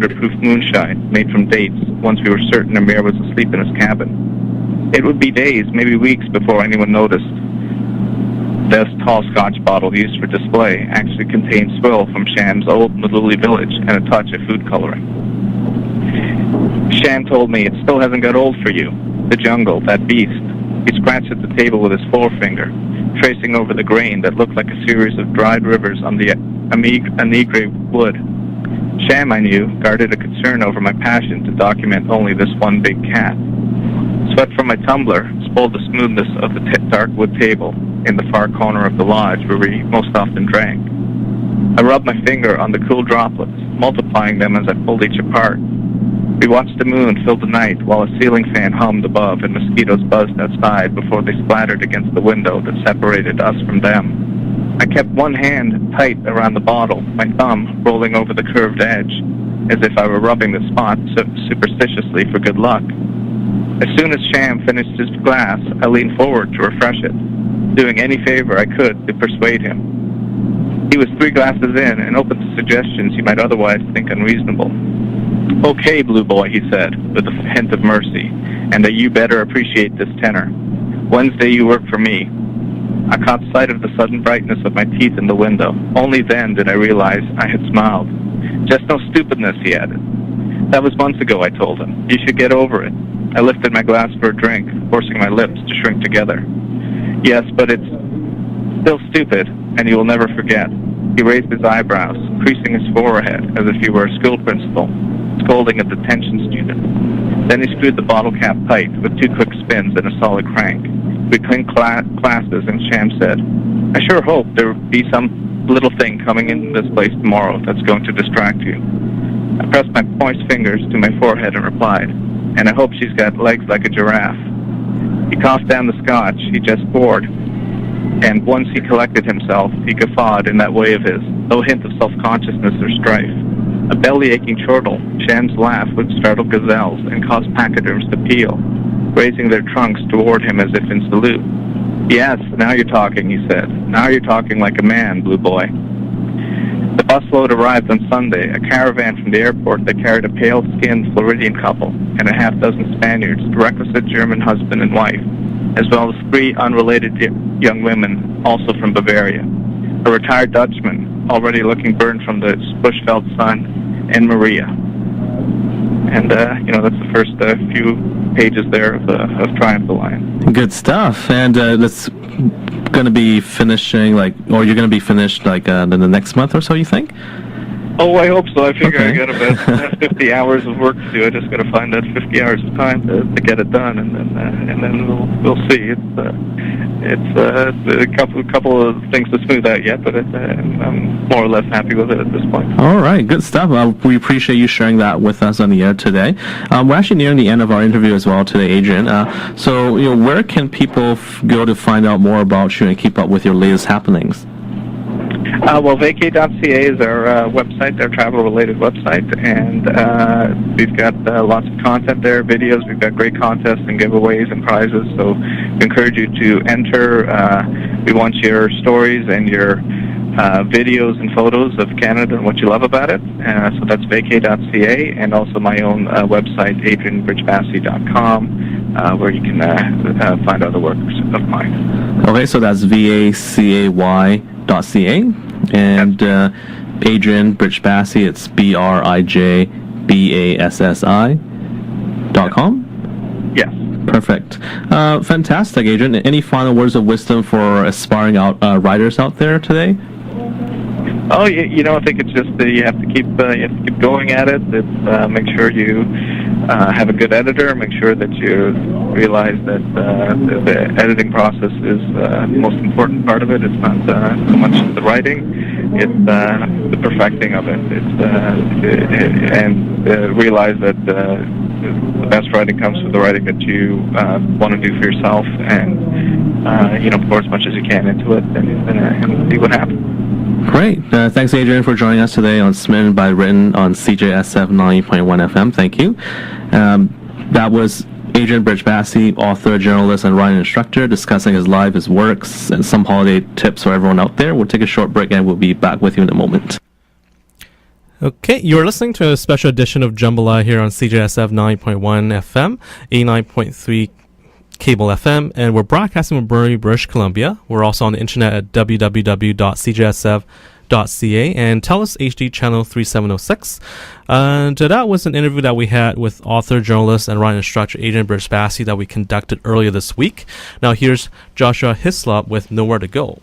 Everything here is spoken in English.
proof moonshine made from dates once we were certain Amir was asleep in his cabin. It would be days, maybe weeks, before anyone noticed. This tall Scotch bottle used for display actually contained swill from Sham's old Maluli village and a touch of food coloring. Sham told me, "It still hasn't got old for you. The jungle, that beast." He scratched at the table with his forefinger, tracing over the grain that looked like a series of dried rivers on the anigre wood. Sham, I knew, guarded a concern over my passion to document only this one big cat. Sweat from my tumbler spoiled the smoothness of the dark wood table in the far corner of the lodge where we most often drank. I rubbed my finger on the cool droplets, multiplying them as I pulled each apart. We watched the moon fill the night while a ceiling fan hummed above and mosquitoes buzzed outside before they splattered against the window that separated us from them. I kept one hand tight around the bottle, my thumb rolling over the curved edge, as if I were rubbing the spot superstitiously for good luck. As soon as Sham finished his glass, I leaned forward to refresh it, doing any favor I could to persuade him. He was 3 glasses in and open to suggestions he might otherwise think unreasonable. "Okay, Blue Boy," he said, with a hint of mercy, "and you better appreciate this tenor. Wednesday you work for me." I caught sight of the sudden brightness of my teeth in the window. Only then did I realize I had smiled. "Just no stupidness," he added. "That was months ago," I told him. "You should get over it." I lifted my glass for a drink, forcing my lips to shrink together. "Yes, but it's still stupid, and you will never forget." He raised his eyebrows, creasing his forehead as if he were a school principal, scolding a detention student. Then he screwed the bottle cap tight with 2 quick spins and a solid crank. We clinked glasses, and Sham said, "I sure hope there will be some little thing coming into this place tomorrow that's going to distract you." I pressed my moist fingers to my forehead and replied, "And I hope she's got legs like a giraffe." He coughed down the scotch he just poured, and once he collected himself, he guffawed in that way of his, no hint of self-consciousness or strife. A belly-aching chortle, Sham's laugh would startle gazelles and cause pachyderms to peel, raising their trunks toward him as if in salute. "Yes, now you're talking," he said. "Now you're talking like a man, Blue Boy." The busload arrived on Sunday, a caravan from the airport that carried a pale-skinned Floridian couple and a half-dozen Spaniards, the requisite German husband and wife, as well as 3 unrelated young women, also from Bavaria. A retired Dutchman, already looking burned from the bush-veld sun, and Maria. And, that's the first few pages there of Triumph the Lion. Good stuff. And that's going to be finishing, or you're going to be finished, in the next month or so, you think? Oh, I hope so. I figure I got about 50 hours of work to do. I just got to find that 50 hours of time to get it done, and then we'll see. It's a couple of things to smooth out yet, but I'm more or less happy with it at this point. All right, good stuff. We appreciate you sharing that with us on the air today. We're actually nearing the end of our interview as well today, Adrian. So, where can people go to find out more about you and keep up with your latest happenings? Vacay.ca is our website, our travel-related website, and we've got lots of content there, videos. We've got great contests and giveaways and prizes, so we encourage you to enter. We want your stories and your videos and photos of Canada and what you love about it. So that's vacay.ca, and also my own website, adrianbrijbassi.com, where you can find other works of mine. Okay, so that's vacay.ca. And Adrian Brijbassi, it's BRIJBASSI.com? Yes. Perfect. Fantastic, Adrian. Any final words of wisdom for aspiring writers out there today? Oh, I think it's just you have to keep going at it. It's, make sure you have a good editor. Make sure that you realize that the editing process is the most important part of it. It's not so much the writing; it's the perfecting of it. And realize that the best writing comes from the writing that you want to do for yourself, and pour as much as you can into it, and see what happens. Great. Thanks, Adrian, for joining us today on Smitten by Written on CJSF 90.1 FM. Thank you. That was Adrian Brijbassi, author, journalist, and writing instructor, discussing his life, his works, and some holiday tips for everyone out there. We'll take a short break, and we'll be back with you in a moment. Okay, you're listening to a special edition of Jambalaya here on CJSF 9.1 FM, 89.3 cable FM, and we're broadcasting from Burnaby, British Columbia. We're also on the internet at www.CJSF.ca and TELUS HD channel 3706. And that was an interview that we had with author, journalist, and writing instructor Adrian Brijbassi that we conducted earlier this week. Now here's Joshua Hislop with Nowhere to Go.